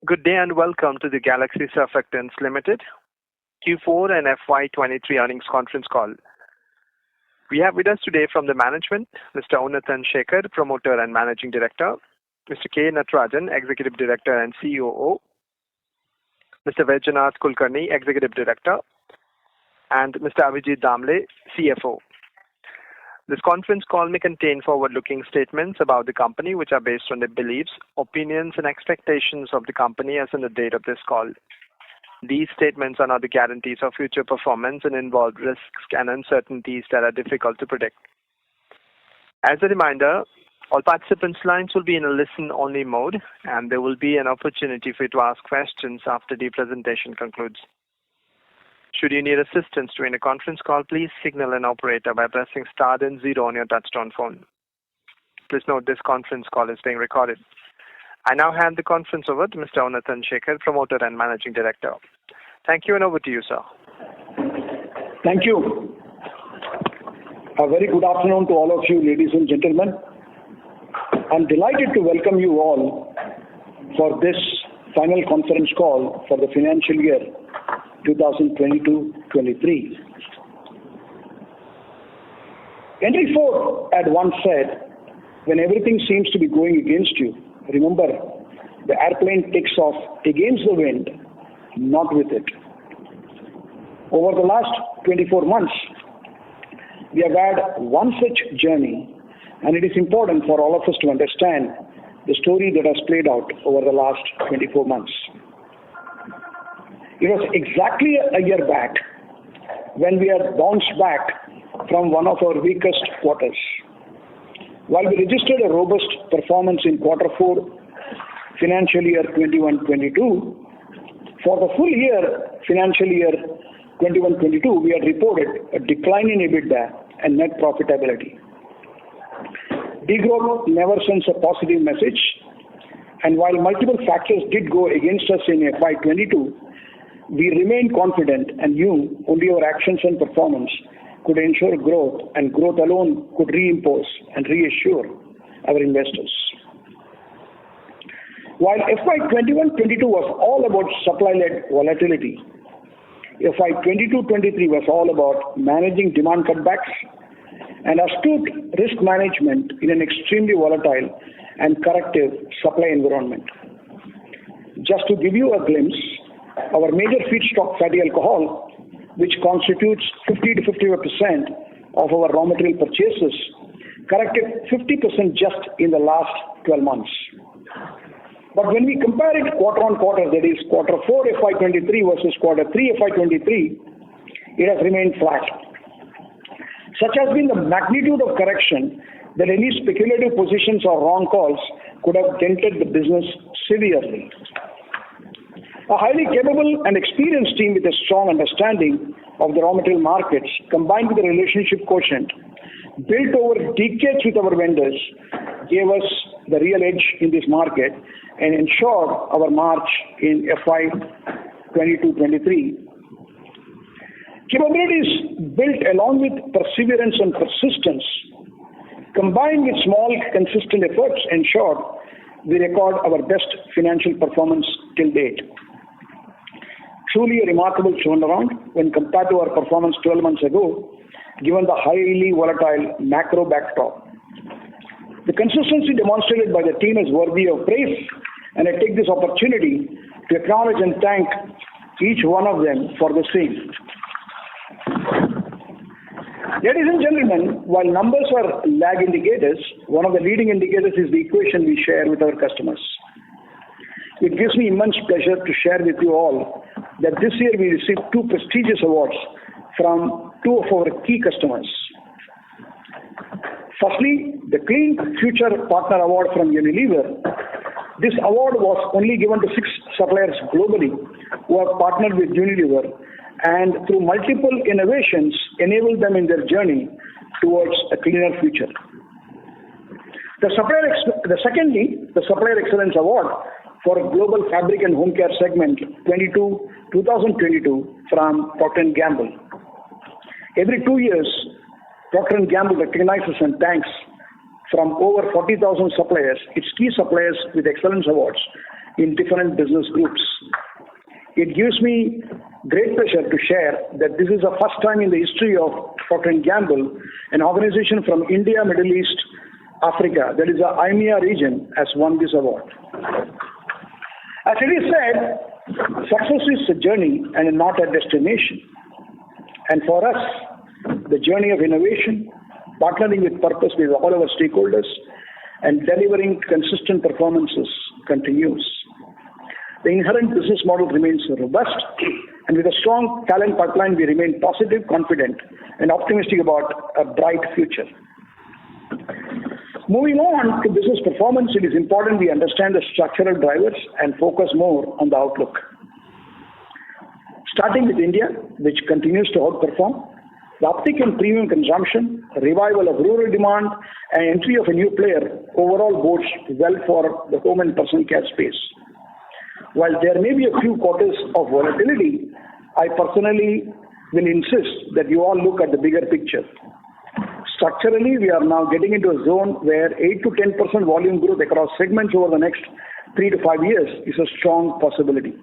Good day and welcome to the Galaxy Surfactants Limited Q4 and FY23 earnings conference call. We have with us today from the management, Mr. Unatan Shekhar, Promoter and Managing Director, Mr. K. Natarajan, Executive Director and COO, Mr. Vaidyanath Kulkarni, Executive Director, and Mr. Abhijit Damle, CFO. This conference call may contain forward-looking statements about the company which are based on the beliefs, opinions and expectations of the company as on the date of this call. These statements are not the guarantees of future performance and involve risks and uncertainties that are difficult to predict. As a reminder, all participants' lines will be in a listen-only mode and there will be an opportunity for you to ask questions after the presentation concludes. Should you need assistance during the conference call, please signal an operator by pressing star then 0 on your touchtone phone. Please note this conference call is being recorded. I now hand the conference over to Mr. Unatan Shekhar, Promoter and Managing Director. Thank you and over to you, sir. Thank you. A very good afternoon to all of you, ladies and gentlemen. I'm delighted to welcome you all for this final conference call for the financial year 2022-23. Henry Ford had once said, when everything seems to be going against you, remember, the airplane takes off against the wind, not with it. Over the last 24 months, we have had one such journey, and it is important for all of us to understand the story that has played out over the last 24 months. It was exactly a year back when we had bounced back from one of our weakest quarters. While we registered a robust performance in quarter 4, financial year 21-22, for the full year, financial year 21-22, we had reported a decline in EBITDA and net profitability. Degrowth never sends a positive message, and while multiple factors did go against us in FY22, we remained confident and knew only our actions and performance could ensure growth, and growth alone could reimpose and reassure our investors. While FY21-22 was all about supply-led volatility, FY22-23 was all about managing demand cutbacks and astute risk management in an extremely volatile and corrective supply environment. Just to give you a glimpse, our major feedstock fatty alcohol, which constitutes 50 to 55% of our raw material purchases, corrected 50% just in the last 12 months. But when we compare it quarter on quarter, that is quarter 4 FY23 versus quarter 3 FY23, it has remained flat. Such has been the magnitude of correction that any speculative positions or wrong calls could have dented the business severely. A highly capable and experienced team with a strong understanding of the raw material markets, combined with a relationship quotient built over decades with our vendors, gave us the real edge in this market and ensured our march in FY 22-23. Capabilities built along with perseverance and persistence, combined with small consistent efforts, ensured we record our best financial performance till date. Truly a remarkable turnaround when compared to our performance 12 months ago, given the highly volatile macro backdrop. The consistency demonstrated by the team is worthy of praise, and I take this opportunity to acknowledge and thank each one of them for the same. Ladies and gentlemen, while numbers are lag indicators, one of the leading indicators is the equation we share with our customers. It gives me immense pleasure to share with you all that this year we received 2 prestigious awards from 2 of our key customers. Firstly, the Clean Future Partner Award from Unilever. This award was only given to 6 suppliers globally who have partnered with Unilever and through multiple innovations enabled them in their journey towards a cleaner future. Secondly, the Supplier Excellence Award for Global Fabric and Home Care segment 2022 from Procter & Gamble. Every 2 years, Procter & Gamble recognizes and thanks from over 40,000 suppliers, its key suppliers with excellence awards, in different business groups. It gives me great pleasure to share that this is the first time in the history of Procter & Gamble, an organization from India, Middle East, Africa, that is the IMEA region, has won this award. As it is said, success is a journey and not a destination. And for us, the journey of innovation, partnering with purpose with all our stakeholders, and delivering consistent performances continues. The inherent business model remains robust, and with a strong talent pipeline, we remain positive, confident, and optimistic about a bright future. Moving on to business performance, it is important we understand the structural drivers and focus more on the outlook. Starting with India, which continues to outperform, the uptick in premium consumption, revival of rural demand, and entry of a new player overall bodes well for the home and personal care space. While there may be a few quarters of volatility, I personally will insist that you all look at the bigger picture. Structurally, we are now getting into a zone where 8 to 10% volume growth across segments over the next 3 to 5 years is a strong possibility.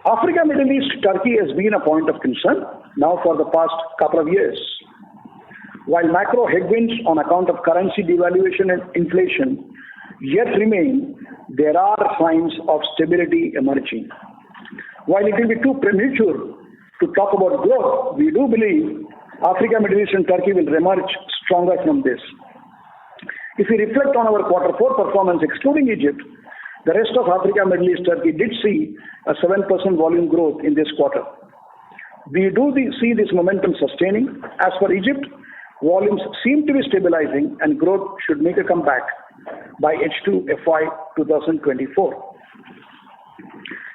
Africa, Middle East, Turkey has been a point of concern now for the past couple of years. While macro headwinds on account of currency devaluation and inflation yet remain, there are signs of stability emerging. While it will be too premature to talk about growth, we do believe Africa, Middle East, and Turkey will emerge stronger from this. If we reflect on our Q4 performance, excluding Egypt, the rest of Africa, Middle East, Turkey did see a 7% volume growth in this quarter. We do see this momentum sustaining. As for Egypt, volumes seem to be stabilizing and growth should make a comeback by H2 FY 2024.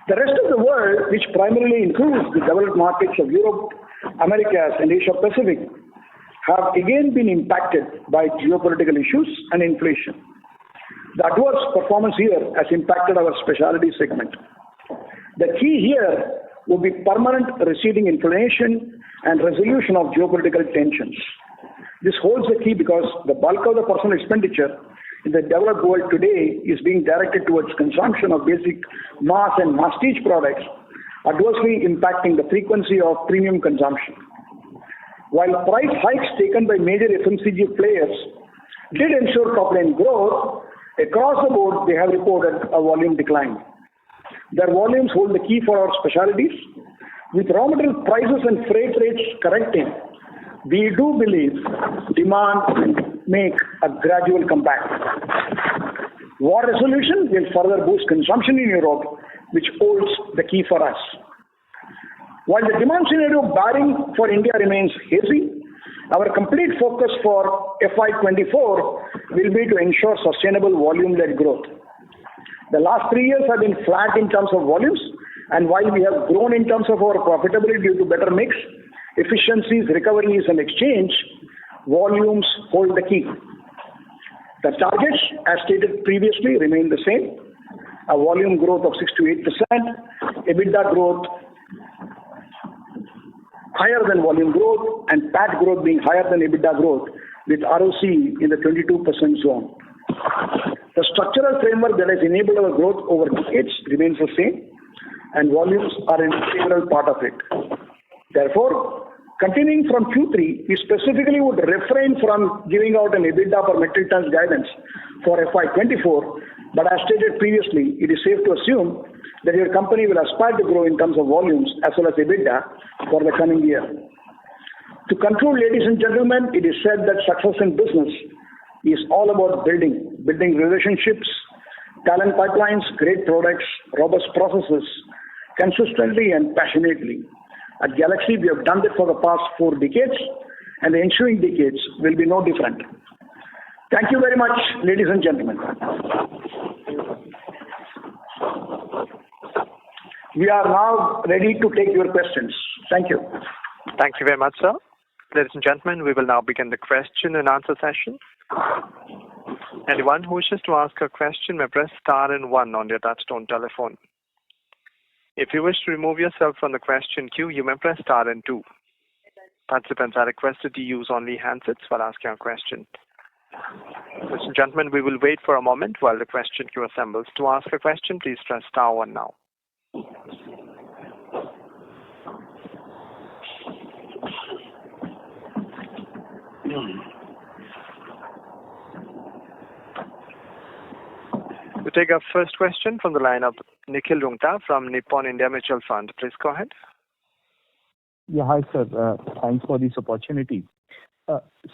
The rest of the world, which primarily includes the developed markets of Europe, Americas, and Asia Pacific, have again been impacted by geopolitical issues and inflation. The adverse performance here has impacted our specialty segment. The key here will be permanent receding inflation and resolution of geopolitical tensions. This holds the key because the bulk of the personal expenditure in the developed world today is being directed towards consumption of basic mass and prestige products, adversely impacting the frequency of premium consumption. While price hikes taken by major FMCG players did ensure top-line growth, across the board they have reported a volume decline. Their volumes hold the key for our specialties. With raw material prices and freight rates correcting, we do believe demand will make a gradual comeback. War resolution will further boost consumption in Europe, which holds the key for us. While the demand scenario barring for India remains hazy, our complete focus for FY24 will be to ensure sustainable volume-led growth. The last 3 years have been flat in terms of volumes, and while we have grown in terms of our profitability due to better mix, efficiencies, recoveries, and exchange, volumes hold the key. The targets, as stated previously, remain the same. A volume growth of 6 to 8%, EBITDA growth higher than volume growth, and PAT growth being higher than EBITDA growth, with ROC in the 22% zone. The structural framework that has enabled our growth over decades remains the same, and volumes are an integral part of it. Therefore, continuing from Q3, we specifically would refrain from giving out an EBITDA per metric tons guidance for FY24, but as stated previously, it is safe to assume that your company will aspire to grow in terms of volumes as well as EBITDA for the coming year. To conclude, ladies and gentlemen, it is said that success in business is all about building relationships, talent pipelines, great products, robust processes, consistently and passionately. At Galaxy, we have done this for the past 4 decades, and the ensuing decades will be no different. Thank you very much, ladies and gentlemen. We are now ready to take your questions. Thank you. Thank you very much, sir. Ladies and gentlemen, we will now begin the question and answer session. Anyone who wishes to ask a question may press star and 1 on your touchtone telephone. If you wish to remove yourself from the question queue, you may press star and 2. Participants are requested to use only handsets while asking a question. Ladies and gentlemen, we will wait for a moment while the question queue assembles. To ask a question, please press star one now. We take our first question from the line of Nikhil Rungta from Nippon India Mutual Fund. Please go ahead. Yeah, hi sir. Thanks for this opportunity.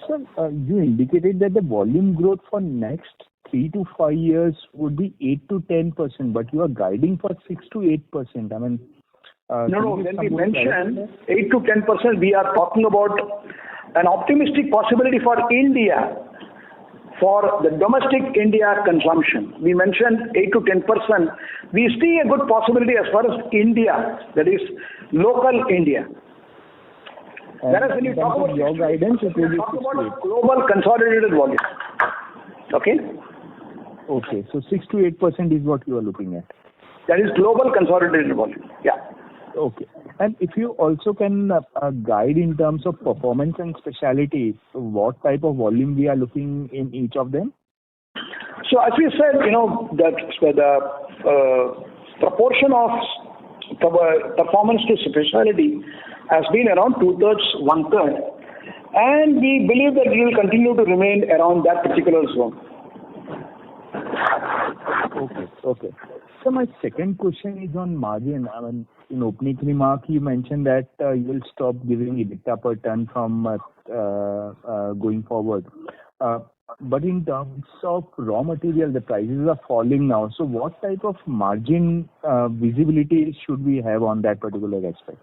Sir, you indicated that the volume growth for next 3 to 5 years would be 8 to 10%, but you are guiding for 6 to 8%. I mean, no. When we mention 8 to 10%, we are talking about an optimistic possibility for India, for the domestic India consumption. We mentioned 8 to 10%. We see a good possibility as far as India, that is local India. Whereas when you talk about your guidance, it will be global consolidated volume. Okay? Okay, so 6 to 8% is what you are looking at. That is global consolidated volume. Yeah. Okay. And if you also can guide in terms of performance and specialty, what type of volume we are looking in each of them? So as we said, that the proportion of performance to specialty has been around 2/3, 1/3, and we believe that it will continue to remain around that particular zone. Okay. So my second question is on margin. I mean, in opening remark, you mentioned that you will stop giving EBITDA per ton from going forward. But in terms of raw material, the prices are falling now. So what type of margin visibility should we have on that particular aspect?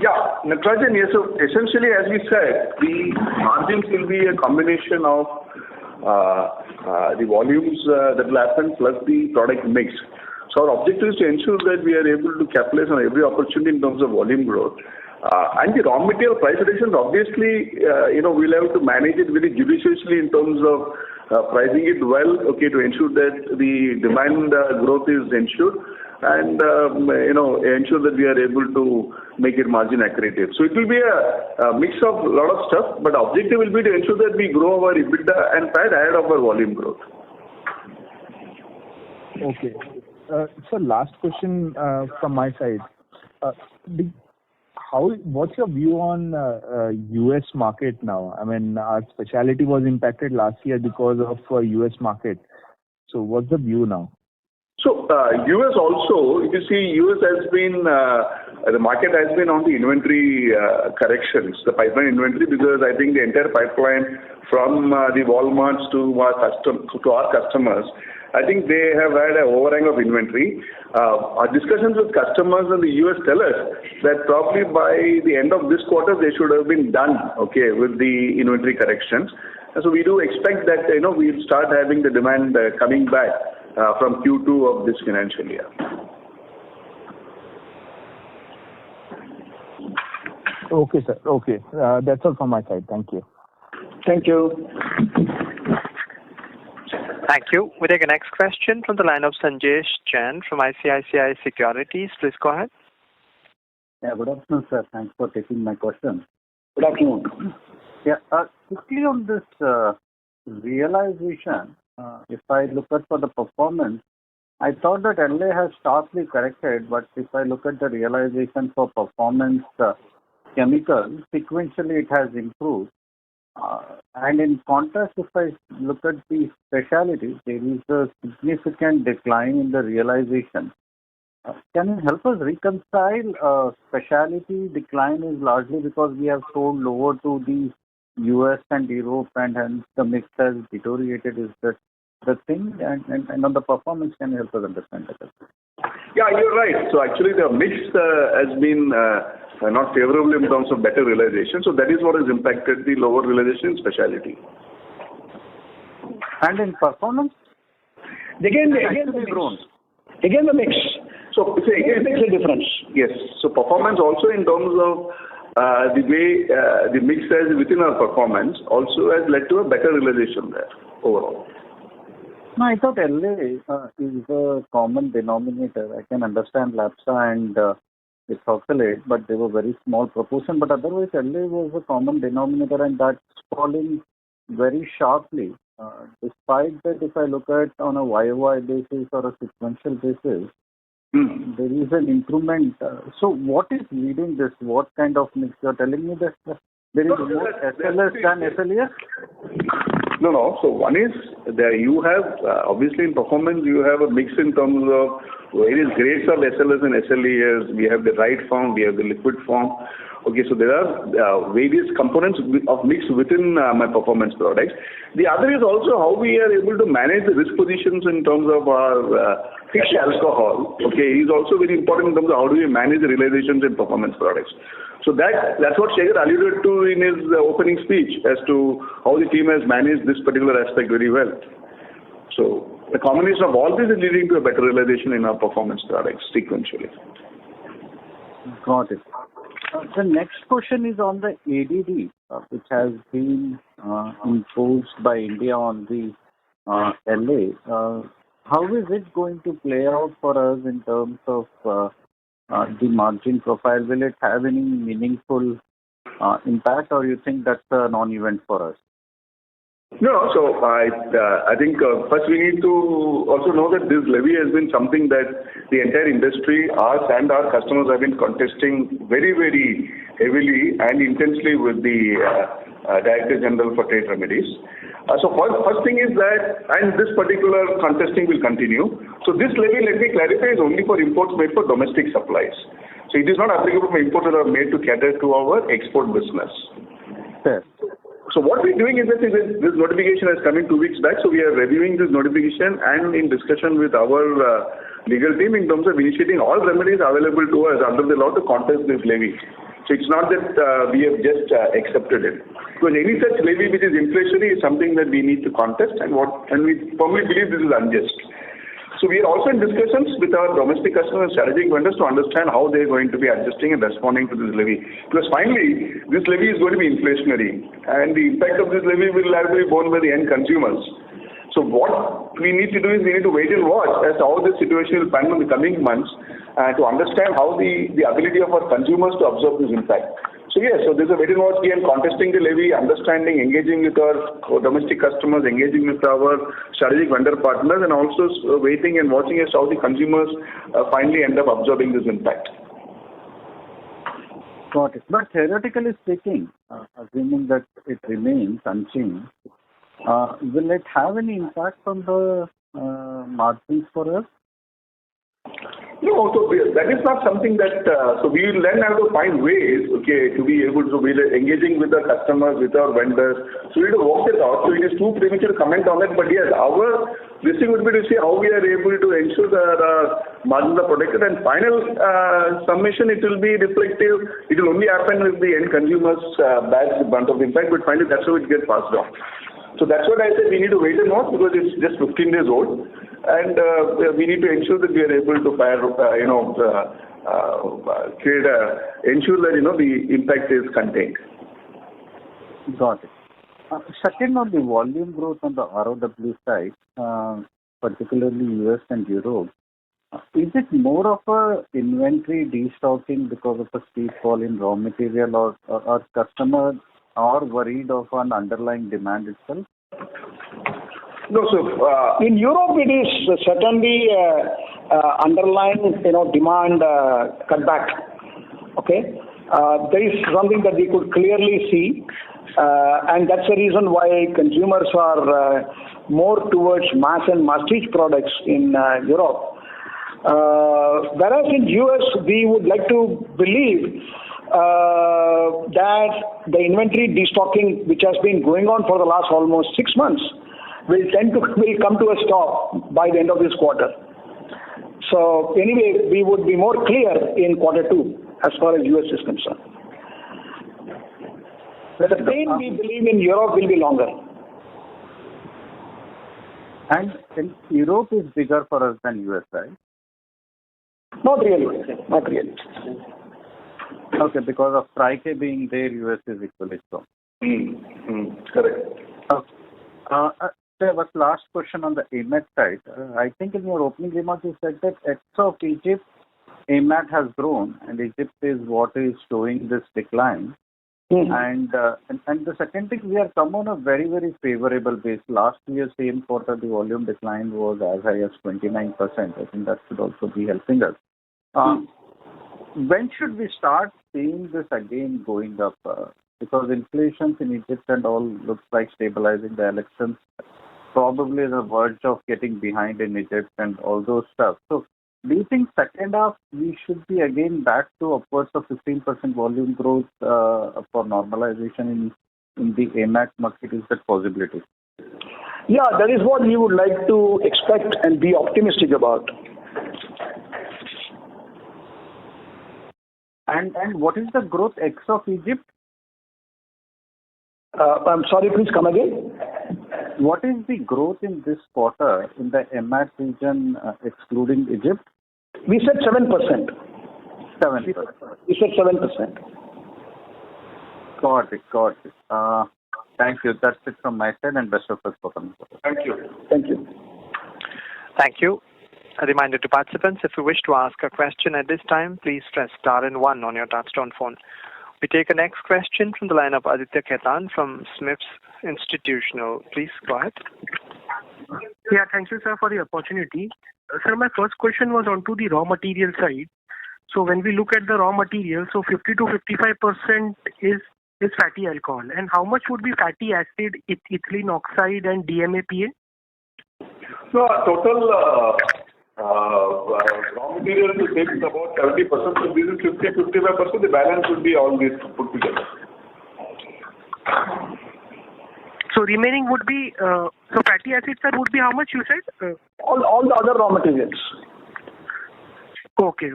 Yeah, Natarajan, yes. So essentially, as we said, the margins will be a combination of the volumes that will happen plus the product mix. So our objective is to ensure that we are able to capitalize on every opportunity in terms of volume growth. And the raw material price reductions, obviously, we'll have to manage it very judiciously in terms of pricing it well, okay, to ensure that the demand growth is ensured and, ensure that we are able to make it margin accretive. So it will be a mix of a lot of stuff, but the objective will be to ensure that we grow our EBITDA and PAT ahead of our volume growth. Okay. So last question from my side. What's your view on U.S. market now? I mean, our specialty was impacted last year because of U.S. market. So what's the view now? So U.S. also, if you see, U.S. has been, the market has been on the inventory corrections, the pipeline inventory, because I think the entire pipeline from the Walmarts to our customers, I think they have had an overhang of inventory. Our discussions with customers in the U.S. tell us that probably by the end of this quarter, they should have been done, okay, with the inventory corrections. And so we do expect that, we'll start having the demand coming back from Q2 of this financial year. Okay, sir. Okay. That's all from my side. Thank you. Thank you. Thank you. We take the next question from the line of Sanjesh Jain from ICICI Securities. Please go ahead. Yeah, good afternoon, sir. Thanks for taking my question. Good afternoon. Yeah, quickly on this realization, if I look at for the performance, I thought that LA has sharply corrected, but if I look at the realization for performance chemicals, sequentially it has improved. And in contrast, if I look at the specialties, there is a significant decline in the realization. Can you help us reconcile specialty decline is largely because we have sold lower to the US and Europe and hence the mix has deteriorated? Is that the thing? And on the performance, can you help us understand that? Yeah, you're right. So actually the mix has been not favorable in terms of better realization. So that is what has impacted the lower realization in specialty. And in performance? Again the mix. So it makes a difference. Yes. So performance also in terms of the way the mix has within our performance also has led to a better realization there overall. No, I thought LA is a common denominator. I can understand LAPSA and ethoxylate, but they were very small proportion. But otherwise, LA was a common denominator, and that's falling very sharply. Despite that, if I look at on a YOY basis or a sequential basis, there is an improvement. So what is leading this? What kind of mix? You're telling me that there is more SLS than SLES? No. So one is that you have, obviously in performance, you have a mix in terms of various grades of SLS and SLES. We have the dry form, we have the liquid form. Okay, so there are various components of mix within my performance products. The other is also how we are able to manage the risk positions in terms of our fixed alcohol. Okay, is also very important in terms of how do we manage the realizations in performance products. So that's what Shekhar alluded to in his opening speech as to how the team has managed this particular aspect very well. So the combination of all this is leading to a better realization in our performance products sequentially. Got it. The next question is on the ADD, which has been imposed by India on the LA. How is it going to play out for us in terms of the margin profile? Will it have any meaningful impact, or you think that's a non-event for us? No, so I think first we need to also know that this levy has been something that the entire industry, us and our customers have been contesting very, very heavily and intensely with the Director General for Trade Remedies. So first thing is that, and this particular contesting will continue. So this levy, let me clarify, is only for imports made for domestic supplies. So it is not applicable for imports that are made to cater to our export business. Fair. So what we're doing is that this notification has come in 2 weeks back. So we are reviewing this notification and in discussion with our legal team in terms of initiating all remedies available to us under the law to contest this levy. So it's not that we have just accepted it. Because any such levy which is inflationary is something that we need to contest, and we firmly believe this is unjust. So we are also in discussions with our domestic customers and strategic vendors to understand how they are going to be adjusting and responding to this levy. Because finally, this levy is going to be inflationary, and the impact of this levy will largely be borne by the end consumers. So what we need to do is we need to wait and watch as to how this situation will pan out in the coming months to understand how the ability of our consumers to absorb this impact. So yes, so there's a wait and watch game, contesting the levy, understanding, engaging with our domestic customers, engaging with our strategic vendor partners, and also waiting and watching as how the consumers finally end up absorbing this impact. Got it. But theoretically speaking, assuming that it remains unchanged, will it have any impact on the margins for us? No, so that is not something that, so we will then have to find ways, okay, to be able to be engaging with the customers, with our vendors. So we need to work it out. So it is too premature to comment on it, but yes, our this thing would be to see how we are able to ensure that our margins are protected, and final summation, it will be reflective. It will only happen if the end consumers bear the brunt of the impact, but finally that's how it gets passed on. So that's what I said, we need to wait and watch because it's just 15 days old. And we need to ensure that we are able to ensure that the impact is contained. Got it. Second, on the volume growth on the ROW side, particularly US and Europe, is it more of a inventory destocking because of a steep fall in raw material, or customers are worried of an underlying demand itself? No, so in Europe it is certainly underlying demand cutback. Okay, there is something that we could clearly see, and that's the reason why consumers are more towards mass and masstige products in Europe. Whereas in US we would like to believe that the inventory destocking which has been going on for the last almost 6 months will come to a stop by the end of this quarter. So anyway, we would be more clear in quarter 2 as far as US is concerned. The pain we believe in Europe will be longer. And Europe is bigger for us than US, right? Not really. Not really. Okay, because of Trike being there, US is equally strong. Correct. Okay. There was last question on the AMET side. I think in your opening remarks you said that ex of Egypt, AMAT has grown and Egypt is what is showing this decline. And the second thing, we are come on a very, very favorable base. Last year, same quarter, the volume decline was as high as 29%. I think that should also be helping us. When should we start seeing this again going up? Because inflation in Egypt and all looks like stabilizing. The elections probably on the verge of getting behind in Egypt and all those stuff. So do you think second half we should be again back to upwards of 15% volume growth for normalization in the AMAT market? Is that possibility? Yeah, that is what we would like to expect and be optimistic about. And what is the growth ex of Egypt? I'm sorry, please come again. What is the growth in this quarter in the AMAT region excluding Egypt? We said 7%. 7%. We said 7%. Got it. Thank you. That's it from my side, and best of luck for coming. Thank you. Thank you. Thank you. A reminder to participants, if you wish to ask a question at this time, please press star and 1 on your touchtone phone. We take a next question from the line of Aditya Khetan from SMIFS Institutional. Please go ahead. Yeah, thank you, sir, for the opportunity. Sir, my first question was onto the raw material side. So when we look at the raw material, so 50 to 55% is fatty alcohol. And how much would be fatty acid, ethylene oxide, and DMAPA? So total raw material to take is about 70%. So this is 50-55%. The balance would be all this put together. So remaining would be, so fatty acids, sir, would be how much you said? All the other raw materials. Okay.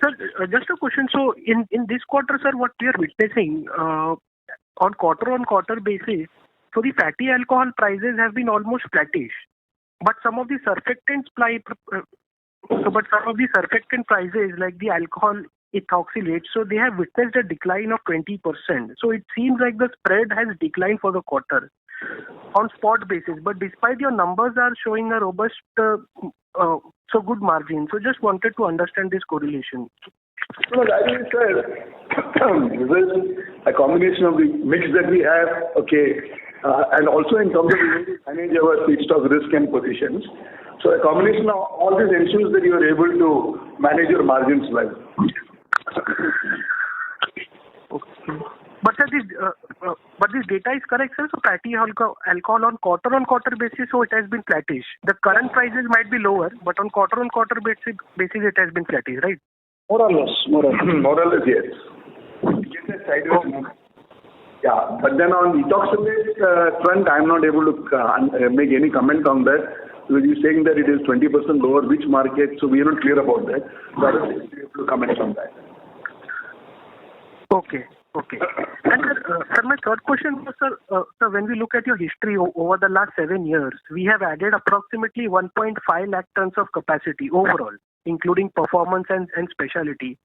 Sir, just a question. So in this quarter, sir, what we are witnessing on quarter basis, so the fatty alcohol prices have been almost flattish. But some of the surfactant prices like the alcohol ethoxylate, so they have witnessed a decline of 20%. So it seems like the spread has declined for the quarter on spot basis. But despite your numbers are showing a robust, so good margin. So just wanted to understand this correlation. So as I said, this is a combination of the mix that we have, and also in terms of manage our feedstock risk and positions. So a combination of all this ensures that you are able to manage your margins well. Okay. But sir, this data is correct, sir. So fatty alcohol on quarter basis, so it has been flattish. The current prices might be lower, but on quarter basis it has been flattish, right? More or less, yes. Yes, sideways. Yeah, but then on ethoxylate front, I'm not able to make any comment on that. Because you're saying that it is 20% lower, which market, so we are not clear about that. So I don't think we're able to comment on that. Okay. And sir, my third question was, sir, when we look at your history over the last 7 years, we have added approximately 1.5 lakh tons of capacity overall, including performance and specialty.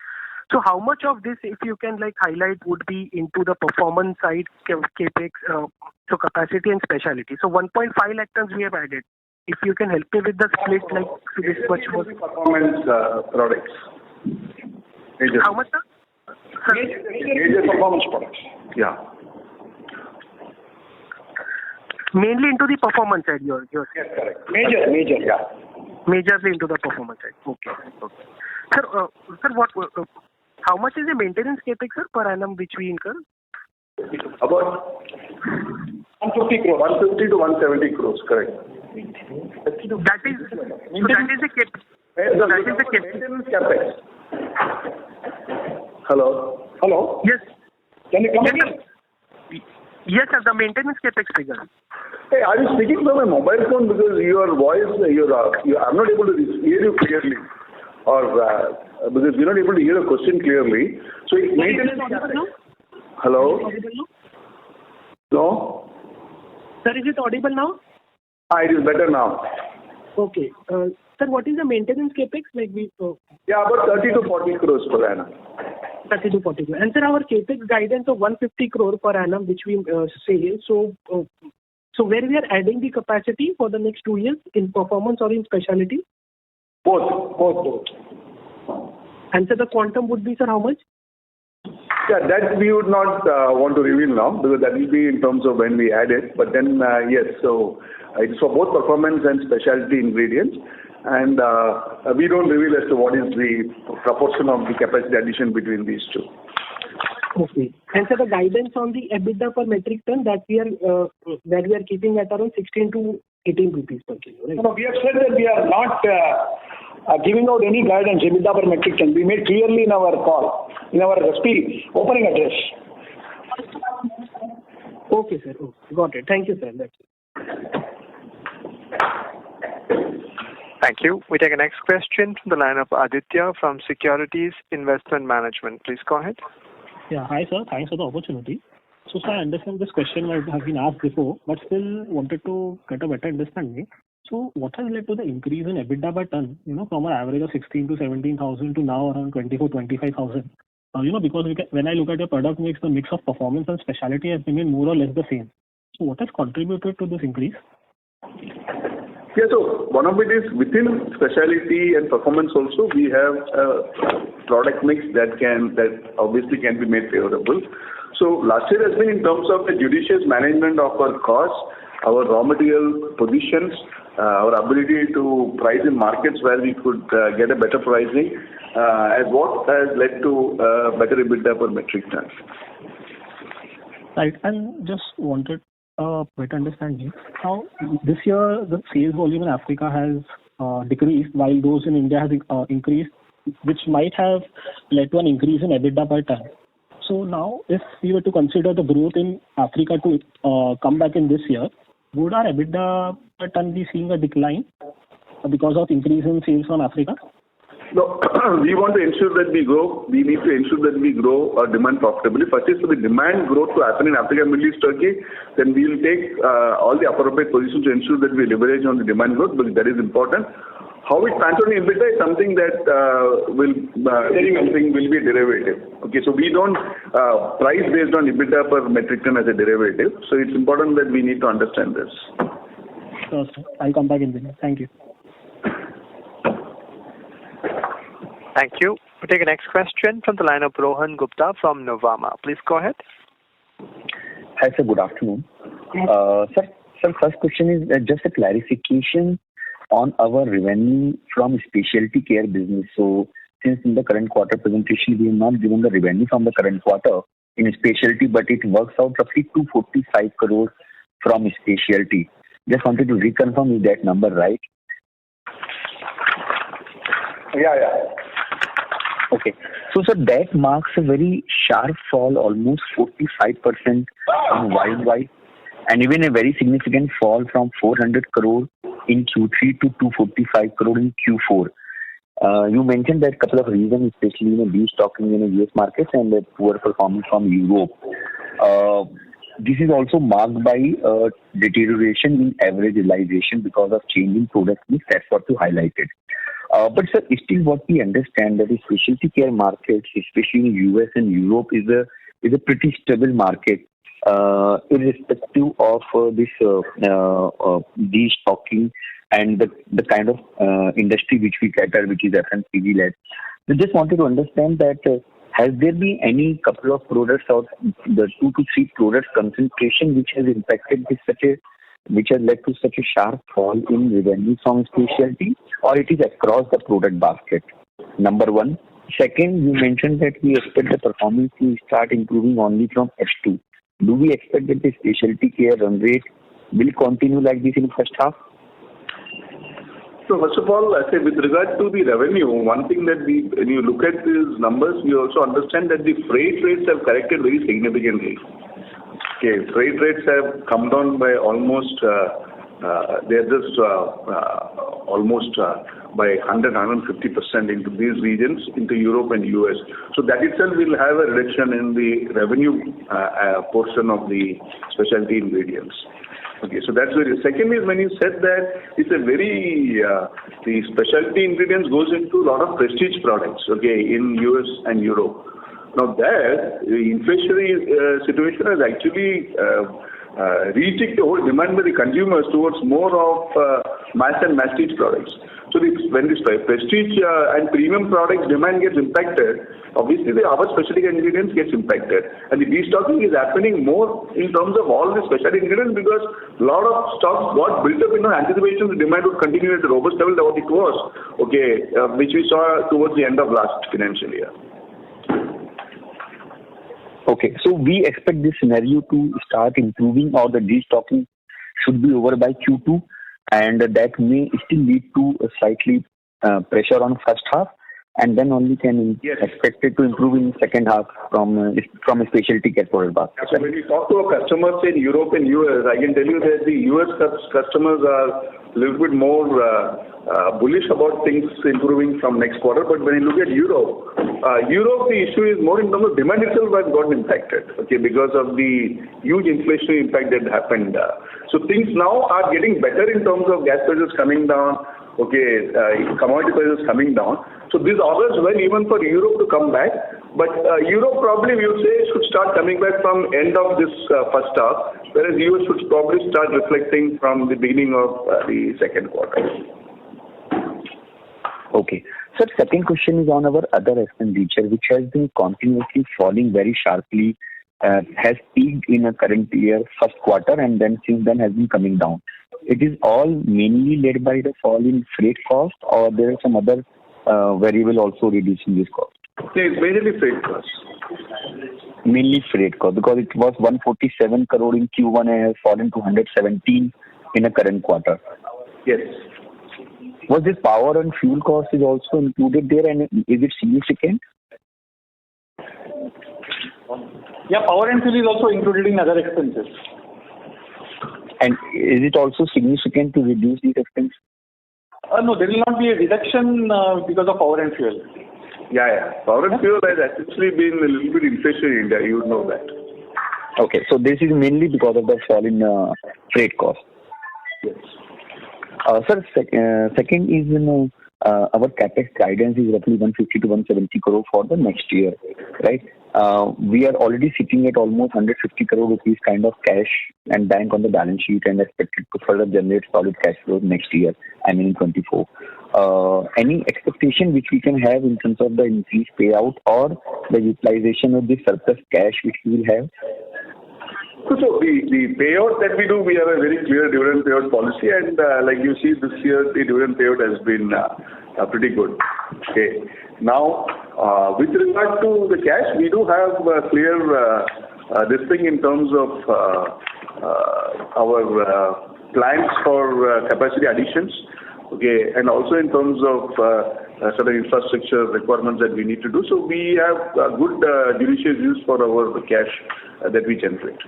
So how much of this, if you can highlight, would be into the performance side, capex, so capacity and specialty? So 1.5 lakh tons we have added. If you can help me with the split, this much was performance products. Major. How much, sir? Major performance products. Yeah. Mainly into the performance side, you're Yes, correct. Major. Yeah. Majorly into the performance side. Okay. Sir, how much is the maintenance capex, sir, per annum which we incur? About 150 to 170 crores, correct. That is the capex. Maintenance capex. Hello. Yes. Can you come again? Yes, sir. The maintenance capex figure. Hey, are you speaking from a mobile phone because your voice, I'm not able to hear you clearly, or because we're not able to hear a question clearly. So it's maintenance capex. Hello. No. Sir, is it audible now? It is better now. Okay. Sir, what is the maintenance capex? Yeah, about 30 to 40 crores per annum. 30 to 40 crores. And sir, our capex guidance of 150 crore per annum, which we say, so where we are adding the capacity for the next 2 years in performance or in specialty? Both. And so the quantum would be, sir, how much? Yeah, that we would not want to reveal now, because that will be in terms of when we add it. But then, yes, so it's for both performance and specialty ingredients. And we don't reveal as to what is the proportion of the capacity addition between these two. Okay. And so the guidance on the EBITDA per metric ton that we are keeping at around 16 to 18 rupees per kilo, right? No, we have said that we are not giving out any guidance EBITDA per metric ton. We made clearly in our call, in our opening address. Okay, sir. Okay. Got it. Thank you, sir. That's it. Thank you. We take a next question from the line of Aditya from Securities Investment Management. Please go ahead. Yeah. Hi, sir. Thanks for the opportunity. So, sir, I understand this question might have been asked before, but still wanted to get a better understanding. So, what has led to the increase in EBITDA per ton, from an average of 16 to 17,000 to now around 24,000-25,000? Because when I look at your product mix, the mix of performance and specialty has remained more or less the same. So, what has contributed to this increase? Yeah, so one of it is within specialty and performance also, we have a product mix that obviously can be made favorable. So last year has been in terms of the judicious management of our costs, our raw material positions, our ability to price in markets where we could get a better pricing, as what has led to better EBITDA per metric ton. Right, and just wanted better understanding how this year the sales volume in Africa has decreased while those in India has increased, which might have led to an increase in EBITDA per ton. So now if we were to consider the growth in Africa to come back in this year, would our EBITDA per ton be seeing a decline because of increase in sales from Africa? No, we want to ensure that we grow. We need to ensure that we grow our demand profitably. First is for the demand growth to happen in Africa, Middle East, Turkey, then we will take all the appropriate positions to ensure that we leverage on the demand growth, because that is important. How it pans on EBITDA is something that will be a derivative. Okay, so we don't price based on EBITDA per metric ton as a derivative. So it's important that we need to understand this. Sure, sir. I'll come back in there. Thank you. Thank you. We take the next question from the line of Rohan Gupta from Nuvama. Please go ahead. Hi, sir. Good afternoon. Sir, first question is just a clarification on our revenue from specialty care business. So, since in the current quarter presentation, we have not given the revenue from the current quarter in specialty, but it works out roughly 245 crores from specialty. Just wanted to reconfirm, is that number right? Yeah. Okay. So, sir, that marks a very sharp fall, almost 45% on YY, and even a very significant fall from 400 crore in Q3 to 245 crore in Q4. You mentioned that a couple of reasons, especially destocking in the US markets and the poor performance from Europe. This is also marked by deterioration in average realization because of changing product mix. That's what you highlighted. But sir, still what we understand that the specialty care markets, especially in US and Europe, is a pretty stable market, irrespective of this destocking and the kind of industry which we cater, which is FMCG led. We just wanted to understand that has there been any couple of products or the 2 to 3 products concentration which has impacted which has led to such a sharp fall in revenue from specialty, or it is across the product basket? Number one. Second, you mentioned that we expect the performance to start improving only from H2. Do we expect that the specialty care run rate will continue like this in the first half? So first of all, I say with regard to the revenue, one thing that when you look at these numbers, we also understand that the freight rates have corrected very significantly. Okay, freight rates have come down by almost, they're just almost by 150% into these regions, into Europe and US. So that itself will have a reduction in the revenue portion of the specialty ingredients. Okay, so that's very. Second is when you said that it's a very, the specialty ingredients goes into a lot of prestige products, okay, in US and Europe. Now there, the inflationary situation has actually reaching the whole demand by the consumers towards more of mass and masstige products. So when this prestige and premium products demand gets impacted, obviously our specialty ingredients gets impacted. And the destocking is happening more in terms of all the specialty ingredients because a lot of stocks got built up in anticipation the demand would continue at the robust level that what it was, which we saw towards the end of last financial year. Okay, so we expect this scenario to start improving, or the destocking should be over by Q2, and that may still lead to a slightly pressure on first half, and then only can expect it to improve in second half from a specialty care product basket. So when we talk to our customers in Europe and US, I can tell you that the US customers are a little bit more bullish about things improving from next quarter. But when you look at Europe, the issue is more in terms of demand itself has gotten impacted, because of the huge inflationary impact that happened. So things now are getting better in terms of gas prices coming down, commodity prices coming down. So this augurs well even for Europe to come back. But Europe probably we would say should start coming back from end of this first half, whereas US should probably start reflecting from the beginning of the second quarter. Okay. So second question is on our other expenditure, which has been continuously falling very sharply, has peaked in a current year first quarter, and then since then has been coming down. It is all mainly led by the fall in freight cost, or there are some other variable also reducing this cost? It's mainly freight cost. Mainly freight cost, because it was 147 crore in Q1 and has fallen to 117 in the current quarter. Yes. Was this power and fuel cost is also included there, and is it significant? Yeah, power and fuel is also included in other expenses. And is it also significant to reduce these expenses? No, there will not be a reduction because of power and fuel. Yeah. Power and fuel has actually been a little bit inflationary in India. You would know that. Okay, so this is mainly because of the fall in freight cost. Yes. Sir, second is, our capex guidance is roughly 150 to 170 crore for the next year, right? We are already sitting at almost 150 crore rupees kind of cash and bank on the balance sheet, and expected to further generate solid cash flow next year, in 24. Any expectation which we can have in terms of the increased payout or the utilization of the surplus cash which we will have? So the payout that we do, we have a very clear dividend payout policy, and like you see this year, the dividend payout has been pretty good. Okay. Now, with regard to the cash, we do have a clear this thing in terms of our plans for capacity additions, and also in terms of certain infrastructure requirements that we need to do. So we have good judicious use for our cash that we generate.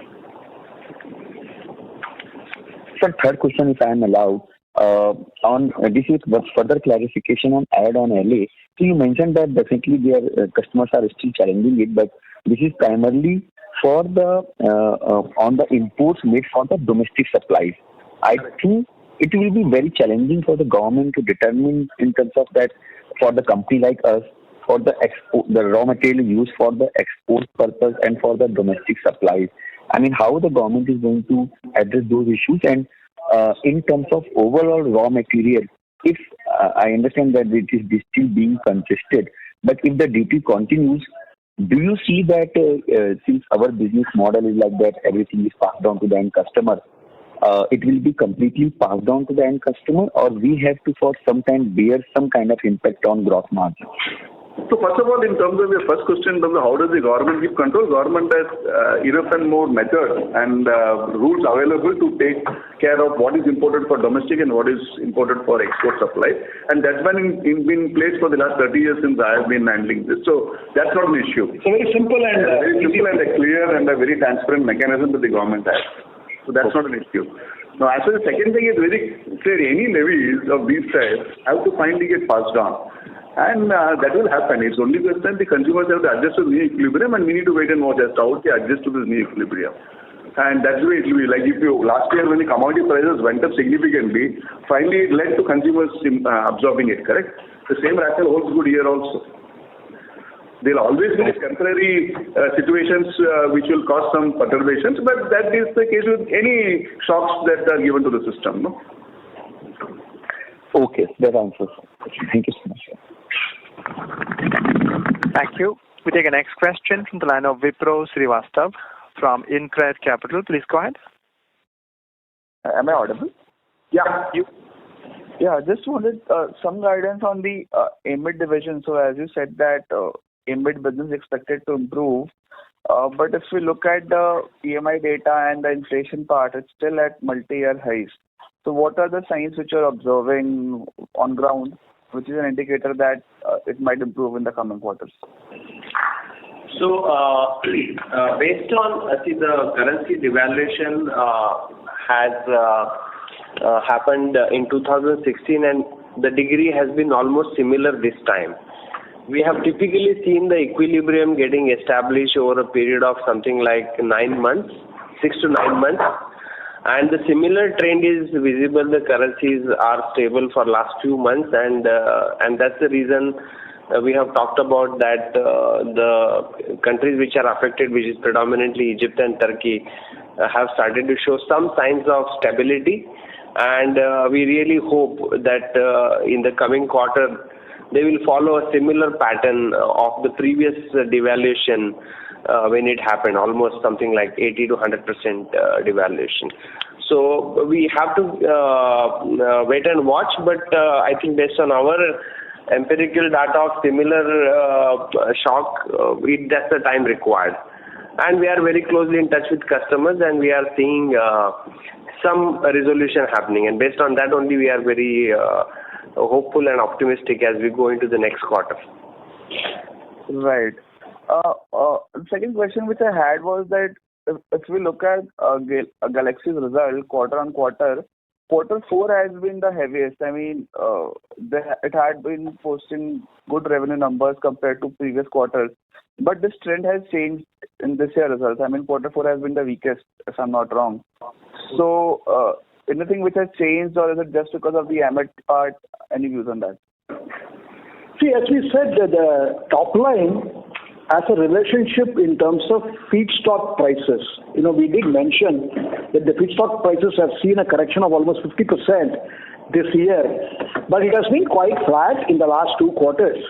Sir, third question, if I am allowed, on this is further clarification on add-on LA. So you mentioned that definitely their customers are still challenging it, but this is primarily for the on the imports made for the domestic supplies. I think it will be very challenging for the government to determine in terms of that for the company like us, for the export, the raw material used for the export purpose and for the domestic supplies. I mean, how the government is going to address those issues, and in terms of overall raw material, if I understand that it is still being contested, but if the duty continues, do you see that since our business model is like that, everything is passed down to the end customer, it will be completely passed down to the end customer, or we have to for some time bear some kind of impact on gross margin? So first of all, in terms of your first question, in terms of how does the government keep control, government has enough and more methods and rules available to take care of what is imported for domestic and what is imported for export supply. And that's been in place for the last 30 years since I have been handling this. So that's not an issue. So very simple and a clear and a very transparent mechanism that the government has. So that's not an issue. Now, as for the second thing, is very clear. Any levies of these types have to finally get passed on. And that will happen. It's only the time the consumers have to adjust to the new equilibrium, and we need to wait and watch as to how they adjust to this new equilibrium. And that's the way it will be. Like if you last year when the commodity prices went up significantly, finally it led to consumers absorbing it, correct? The same rationale holds good here also. There will always be temporary situations which will cause some perturbations, but that is the case with any shocks that are given to the system. No? Okay, that answers. Thank you so much. Thank you. We take a next question from the line of Vipro Srivastav from InCred Capital. Please go ahead. Am I audible? Yeah. Yeah, just wanted some guidance on the AMID division. So as you said that AMID business is expected to improve, but if we look at the PMI data and the inflation part, it's still at multi-year highs. So what are the signs which you're observing on ground, which is an indicator that it might improve in the coming quarters? So based on the currency devaluation has happened in 2016, and the degree has been almost similar this time. We have typically seen the equilibrium getting established over a period of something like 9 months, 6 to 9 months. And the similar trend is visible. The currencies are stable for last few months, and that's the reason we have talked about that the countries which are affected, which is predominantly Egypt and Turkey, have started to show some signs of stability. And we really hope that in the coming quarter, they will follow a similar pattern of the previous devaluation when it happened, almost something like 80 to 100% devaluation. So we have to wait and watch, but I think based on our empirical data of similar shock, that's the time required. And we are very closely in touch with customers, and we are seeing some resolution happening. And based on that only, we are very hopeful and optimistic as we go into the next quarter. Right. Second question which I had was that if we look at Galaxy's result quarter on quarter, quarter 4 has been the heaviest. I mean, it had been posting good revenue numbers compared to previous quarters. But this trend has changed in this year results. I mean, quarter 4 has been the weakest, if I'm not wrong. So, anything which has changed, or is it just because of the AMID part? Any views on that? See, as we said, the top line has a relationship in terms of feedstock prices. We did mention that the feedstock prices have seen a correction of almost 50% this year, but it has been quite flat in the last 2 quarters.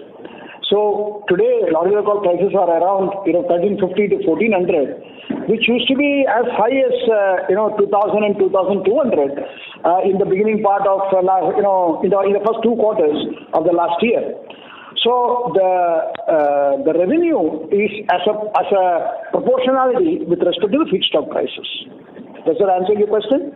So today, lorry vehicle prices are around 1350 to 1400, which used to be as high as 2000 and 2200 in the beginning part of in the first 2 quarters of the last year. So the revenue is as a proportionality with respect to the feedstock prices. Does that answer your question?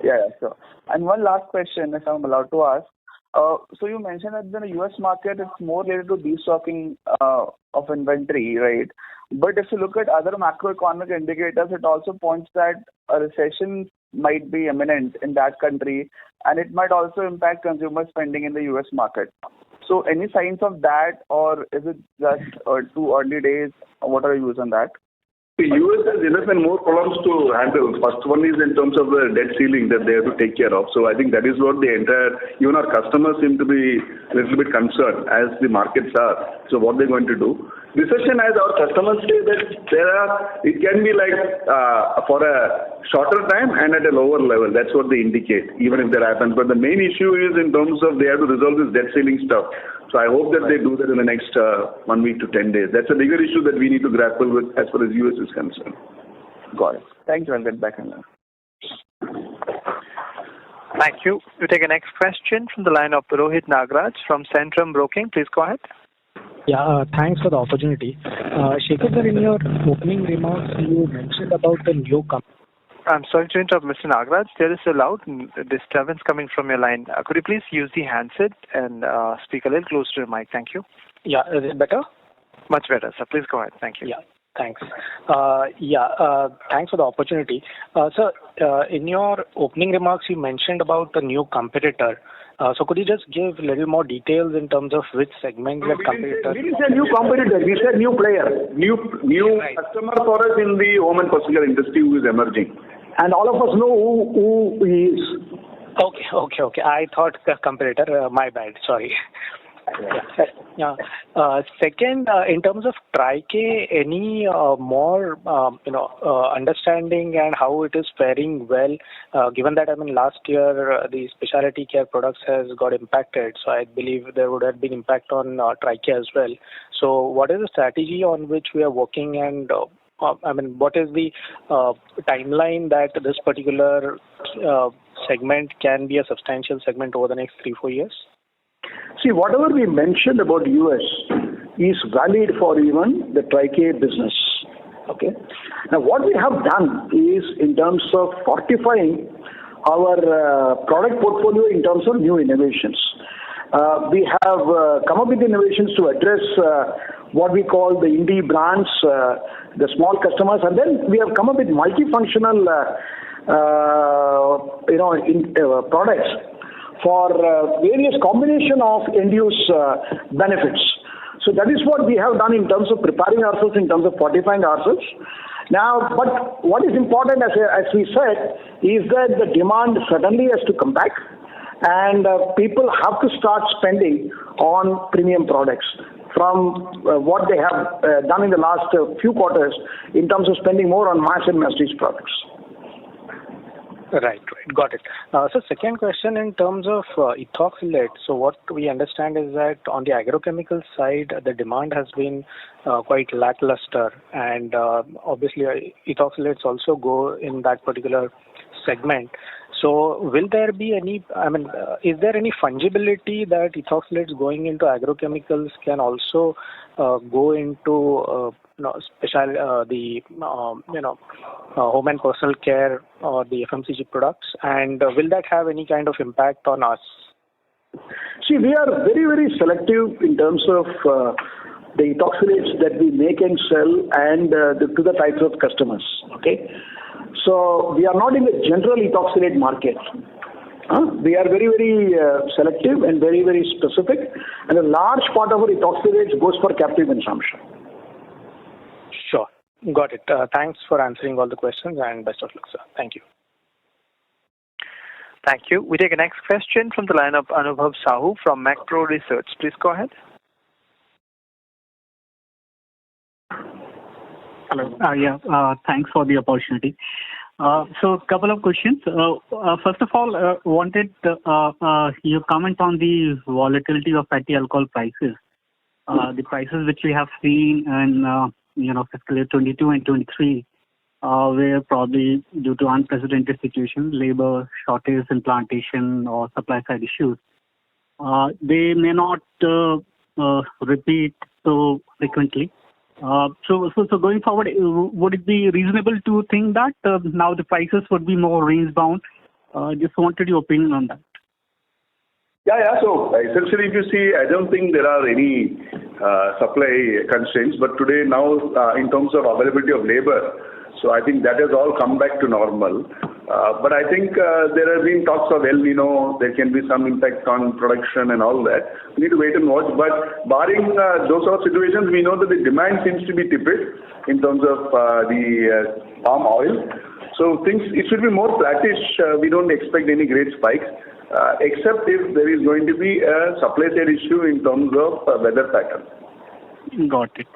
Yeah, sure. And one last question, if I'm allowed to ask. So you mentioned that in the U.S. market, it's more related to destocking of inventory, right? But if you look at other macroeconomic indicators, it also points that a recession might be imminent in that country, and it might also impact consumer spending in the U.S. market. So any signs of that, or is it just too early days? What are your views on that? The US has enough and more problems to handle. First one is in terms of the debt ceiling that they have to take care of. So I think that is what even our customers seem to be a little bit concerned as the markets are. So what they're going to do. Recession, as our customers say, that it can be like for a shorter time and at a lower level. That's what they indicate, even if that happens. But the main issue is in terms of they have to resolve this debt ceiling stuff. So I hope that they do that in the next 1 week to 10 days. That's a bigger issue that we need to grapple with as far as US is concerned. Got it. Thank you. I'll get back in line. Thank you. We take a next question from the line of Rohit Nagraj from Centrum Broking. Please go ahead. Yeah, thanks for the opportunity. Shekhar sir, in your opening remarks, you mentioned about the new company. I'm sorry to interrupt, Mr. Nagraj. There is a loud disturbance coming from your line. Could you please use the handset and speak a little closer to your mic? Thank you. Yeah, is it better? Much better, sir. Please go ahead. Thank you. Yeah, thanks. Thanks for the opportunity. Sir, in your opening remarks, you mentioned about the new competitor. So could you just give a little more details in terms of which segment that competitor? We didn't say new competitor. We said new player. New right. Customer for us in the home and personal industry who is emerging. And all of us know who he is. Okay. I thought the competitor. My bad. Sorry. Yeah. Second, in terms of Trike, any more understanding and how it is faring well, given that last year the specialty care products has got impacted, so I believe there would have been impact on Trike as well. So what is the strategy on which we are working, and what is the timeline that this particular segment can be a substantial segment over the next 3-4 years? See, whatever we mentioned about US is valid for even the Trike business. Okay. Now, what we have done is in terms of fortifying our product portfolio in terms of new innovations. We have come up with innovations to address what we call the indie brands, the small customers, and then we have come up with multifunctional products for various combination of end-use benefits. So that is what we have done in terms of preparing ourselves, in terms of fortifying ourselves. Now, but what is important, as we said, is that the demand suddenly has to come back, and people have to start spending on premium products from what they have done in the last few quarters in terms of spending more on mass and masstige products. Right. Got it. So second question in terms of ethoxylate. So what we understand is that on the agrochemical side, the demand has been quite lackluster, and obviously ethoxylates also go in that particular segment. So will there be any, is there any fungibility that ethoxylates going into agrochemicals can also go into home and personal care or the FMCG products, and will that have any kind of impact on us? See, we are very, very selective in terms of the ethoxylates that we make and sell, and to the types of customers. Okay, so we are not in the general ethoxylate market. We are very, very selective and very, very specific, and a large part of our ethoxylates goes for captive consumption. Sure. Got it. Thanks for answering all the questions, and best of luck, sir. Thank you. Thank you. We take a next question from the line of Anubhav Sahu from Macro Research. Please go ahead. Hello. Thanks for the opportunity. So a couple of questions. First of all, wanted your comment on the volatility of fatty alcohol prices. The prices which we have seen in fiscal year 22 and 23 were probably due to unprecedented situation, labor shortage in plantation or supply side issues. They may not repeat so frequently. So going forward, would it be reasonable to think that now the prices would be more range bound? Just wanted your opinion on that. Yeah. So essentially, if you see, I don't think there are any supply constraints. But today, now, in terms of availability of labor, so I think that has all come back to normal. But I think there have been talks of El Nino. There can be some impact on production and all that. We need to wait and watch. But barring those sort of situations, we know that the demand seems to be tepid in terms of the palm oil. So it should be more flattish. We don't expect any great spikes. Except if there is going to be a supply side issue in terms of weather pattern. Got it.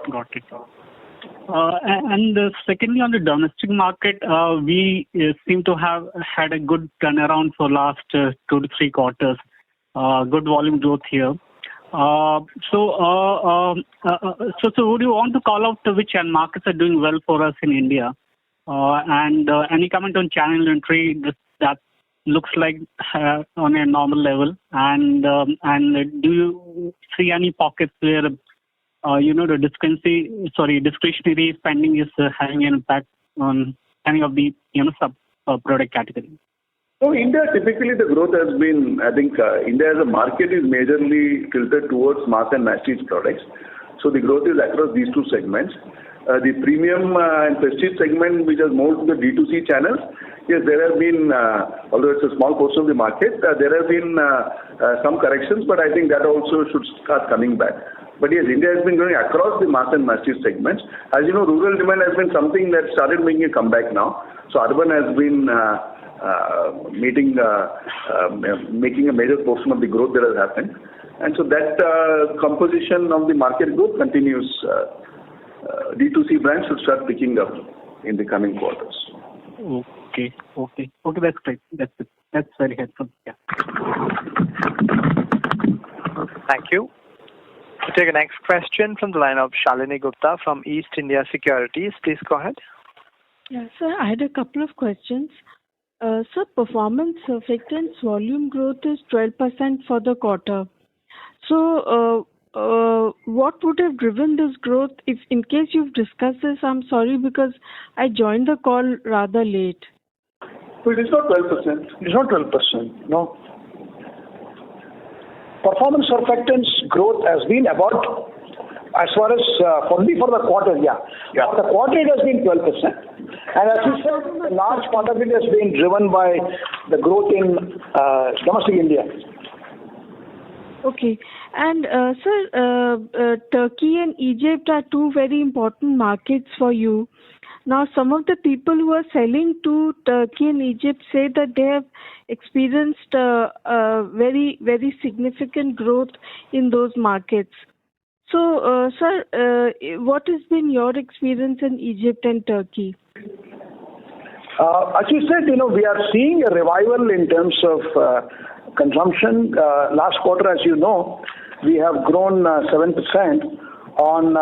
And secondly, on the domestic market, we seem to have had a good turnaround for last 2 to 3 quarters. Good volume growth here. So would you want to call out which end markets are doing well for us in India? And any comment on channel inventory that looks like on a normal level, and do you see any pockets where the discretionary spending is having an impact on any of the sub product categories? So India, typically the growth has been, I think India as a market is majorly tilted towards mass and masstige products. So the growth is across these two segments. The premium and prestige segment, which has moved to the D2C channels, yes, there have been, although it's a small portion of the market, there have been some corrections, but I think that also should start coming back. But yes, India has been growing across the mass and masstige segments. As you know, rural demand has been something that started making a comeback now. So urban has been making a major portion of the growth that has happened. And so that composition of the market growth continues. D2C brands should start picking up in the coming quarters. Okay, that's great. That's very helpful. Yeah. Thank you. We'll take a next question from the line of Shalini Gupta from East India Securities. Please go ahead. Yeah, sir, I had a couple of questions. Sir, performance surfactants volume growth is 12% for the quarter. So, what would have driven this growth? If in case you've discussed this, I'm sorry because I joined the call rather late. So it is not 12%. It's not 12%. No. Performance surfactants growth has been about, as far as only for the quarter, yeah. For the quarter it has been 12%. And as you said, a large part of it has been driven by the growth in domestic India. Okay. And sir, Turkey and Egypt are two very important markets for you. Now, some of the people who are selling to Turkey and Egypt say that they have experienced very, very significant growth in those markets. So, sir, what has been your experience in Egypt and Turkey? As you said, we are seeing a revival in terms of consumption. Last quarter, as you know, we have grown 7% on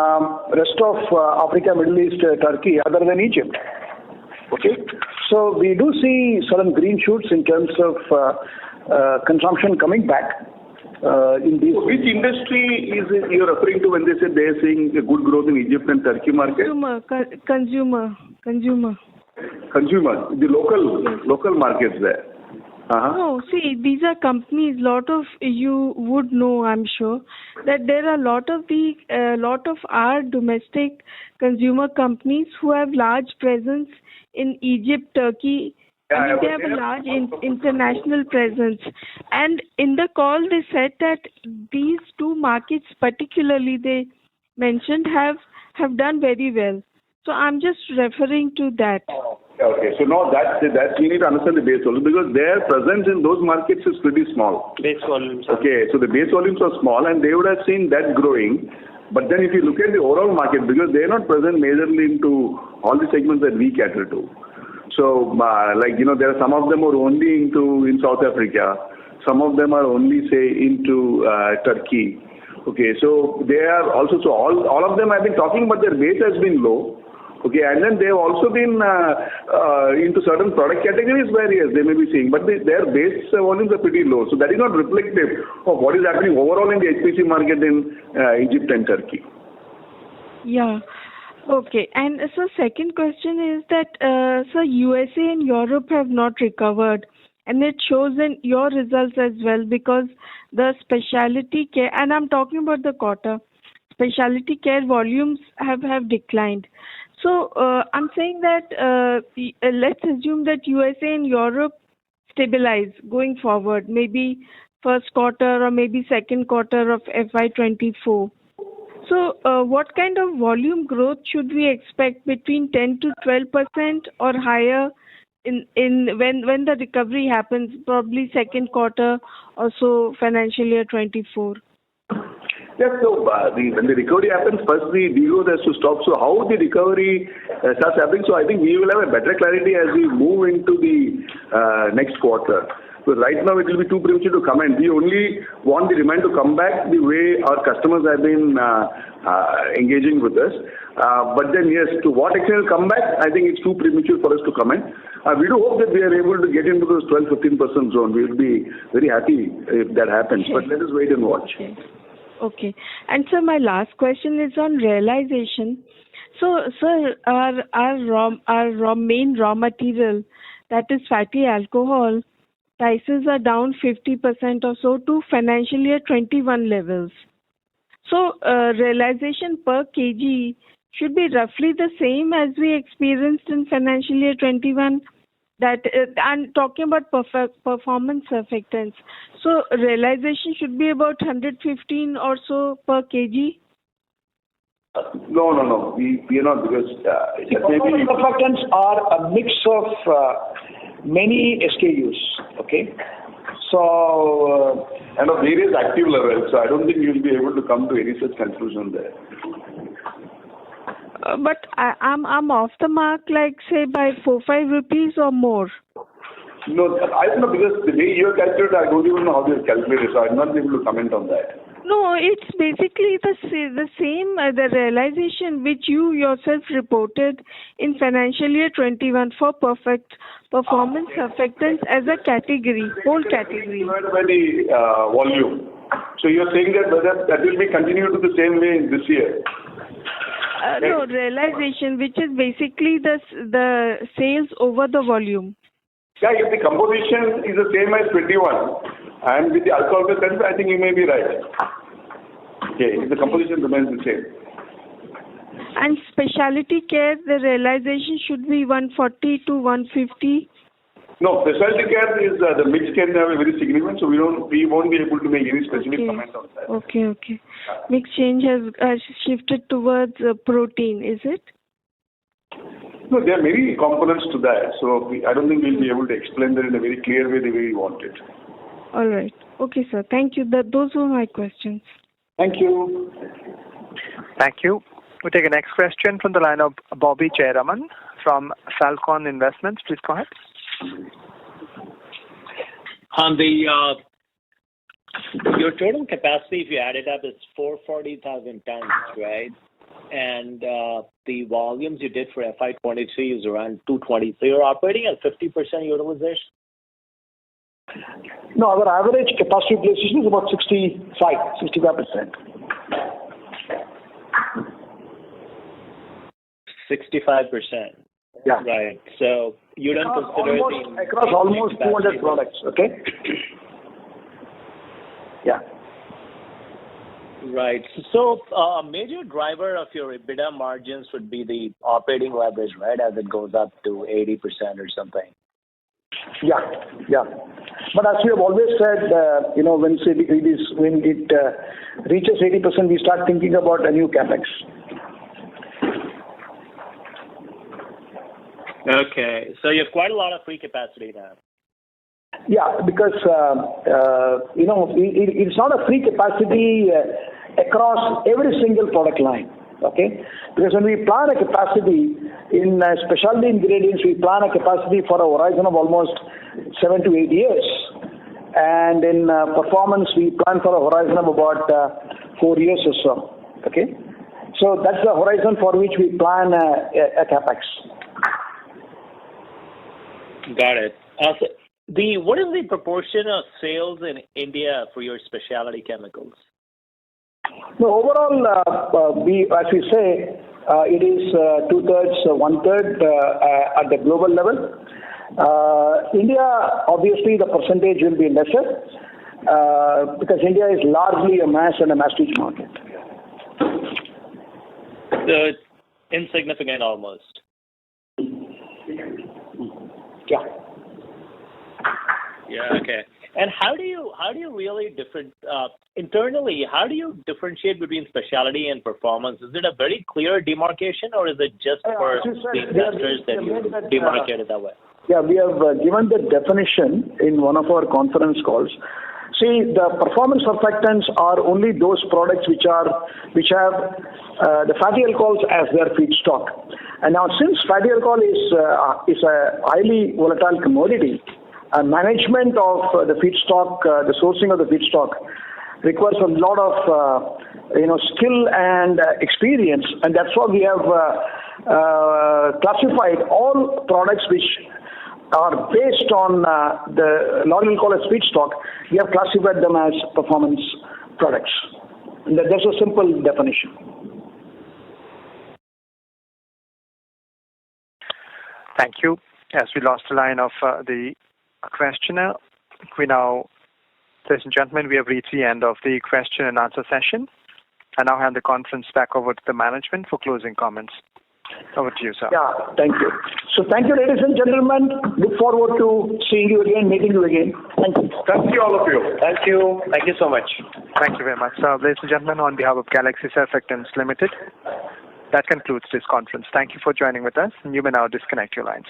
rest of Africa, Middle East, Turkey, other than Egypt. Okay, so we do see certain green shoots in terms of consumption coming back. In these. Which industry is it you're referring to when they say they are seeing a good growth in Egypt and Turkey market? Consumer. The local markets there. No, see, these are companies. Lot of you would know, I'm sure, that there are lot of our domestic consumer companies who have large presence in Egypt, Turkey. They have a large international presence. And in the call, they said that these two markets, particularly, they mentioned have done very well. So I'm just referring to that. Okay, so no, that we need to understand the base volume because their presence in those markets is pretty small. Base volumes. Okay, so the base volumes are small and they would have seen that growing. But then if you look at the overall market, because they are not present majorly into all the segments that we cater to. So, there are some of them are only in South Africa. Some of them are only, say, into Turkey. Okay, so they are also, so all of them have been talking, but their base has been low. Okay, and then they have also been into certain product categories where, yes, they may be seeing, but their base volumes are pretty low. So that is not reflective of what is happening overall in the HPC market in Egypt and Turkey. Yeah. Okay. And so second question is that, sir, USA and Europe have not recovered. And it shows in your results as well because the specialty care, and I'm talking about the quarter, specialty care volumes have declined. So I'm saying that let's assume that USA and Europe stabilize going forward, maybe first quarter or maybe second quarter of FY24. So what kind of volume growth should we expect between 10 to 12% or higher in when the recovery happens, probably second quarter or so financial year 24? Yes, so when the recovery happens, first the degrowth has to stop. So how the recovery starts happening, so I think we will have a better clarity as we move into the next quarter. So right now it will be too premature to comment. We only want the demand to come back the way our customers have been engaging with us. But then yes, to what extent it will come back, I think it's too premature for us to comment. We do hope that we are able to get into those 12-15% zone. We will be very happy if that happens. But let us wait and watch. Okay. And sir, my last question is on realization. So, sir, our main raw material, that is fatty alcohol, prices are down 50% or so to financial year 21 levels. So, realization per kg should be roughly the same as we experienced in financial year 21. That I'm talking about performance surfactants. So realization should be about 115 or so per kg. No. We are not because performance surfactants are a mix of many SKUs. Okay, So, and of various active levels. So I don't think you'll be able to come to any such conclusion there. But I'm off the mark, like say by 4-5 rupees or more. No, I don't know, because the way you calculate, I don't even know how you calculate it, so I'm not able to comment on that. No, it's basically the same, the realization which you yourself reported in financial year 21 for perfect performance surfactants as a category, whole category. Divided by the volume. So you're saying that whether that will be continued to the same way in this year? No, realization, which is basically the sales over the volume. Yeah, if the composition is the same as 21, and with the alcohol percentage, I think you may be right. Okay, if the composition remains the same. And specialty care, the realization should be 140 to 150. No, specialty care is the mix can have a very significant, so we won't be able to make any specific comment on that. Okay. Mix change has shifted towards protein, is it? No, there are many components to that, so I don't think we'll be able to explain that in a very clear way the way you want it. All right. Okay, sir. Thank you. Those were my questions. Thank you. Thank you. We'll take a next question from the line of Bobby Jayaraman from Falcon Investments. Please go ahead. On the your total capacity, if you add it up, is 440,000 tons, right? And the volumes you did for FY23 is around 220. So you're operating at 50% utilization? No, our average capacity utilization is about 65%. 65%. Yeah. Right. So you don't consider across almost 200 products, okay? Yeah. Right. So a major driver of your EBITDA margins would be the operating leverage, right, as it goes up to 80% or something. Yeah. But as we have always said, when it reaches 80%, we start thinking about a new capex. Okay. So you have quite a lot of free capacity now. Yeah, because it's not a free capacity across every single product line. Okay, because when we plan a capacity in specialty ingredients, we plan a capacity for a horizon of almost 7 to 8 years, and in performance, we plan for a horizon of about 4 years or so. Okay, so that's the horizon for which we plan a capex. Got it. What is the proportion of sales in India for your specialty chemicals? No, overall, as we say, it is 2/3, 1/3 at the global level. India, obviously, the percentage will be lesser because India is largely a mass and a masstige market. So it's insignificant almost. Yeah. Yeah. Okay. And how do you really internally? How do you differentiate between specialty and performance? Is it a very clear demarcation, or is it just for the investors that you demarcate it that way? Yeah, we have given the definition in one of our conference calls. See, the performance surfactants are only those products which have the fatty alcohols as their feedstock. And now, since fatty alcohol is a highly volatile commodity, management of the feedstock, the sourcing of the feedstock, requires a lot of skill and experience, and that's why we have classified all products which are based on the laurel alcohol as feedstock. We have classified them as performance products. And that's a simple definition. Thank you. As we lost the line of the questioner, ladies and gentlemen, we have reached the end of the question and answer session. I now hand the conference back over to the management for closing comments. Over to you, sir. Yeah, thank you. So thank you, ladies and gentlemen. Look forward to seeing you again, meeting you again. Thank you. Thank you, all of you. Thank you. Thank you so much. Thank you very much, sir. Ladies and gentlemen, on behalf of Galaxy Surfactants Limited, that concludes this conference. Thank you for joining with us, and you may now disconnect your lines.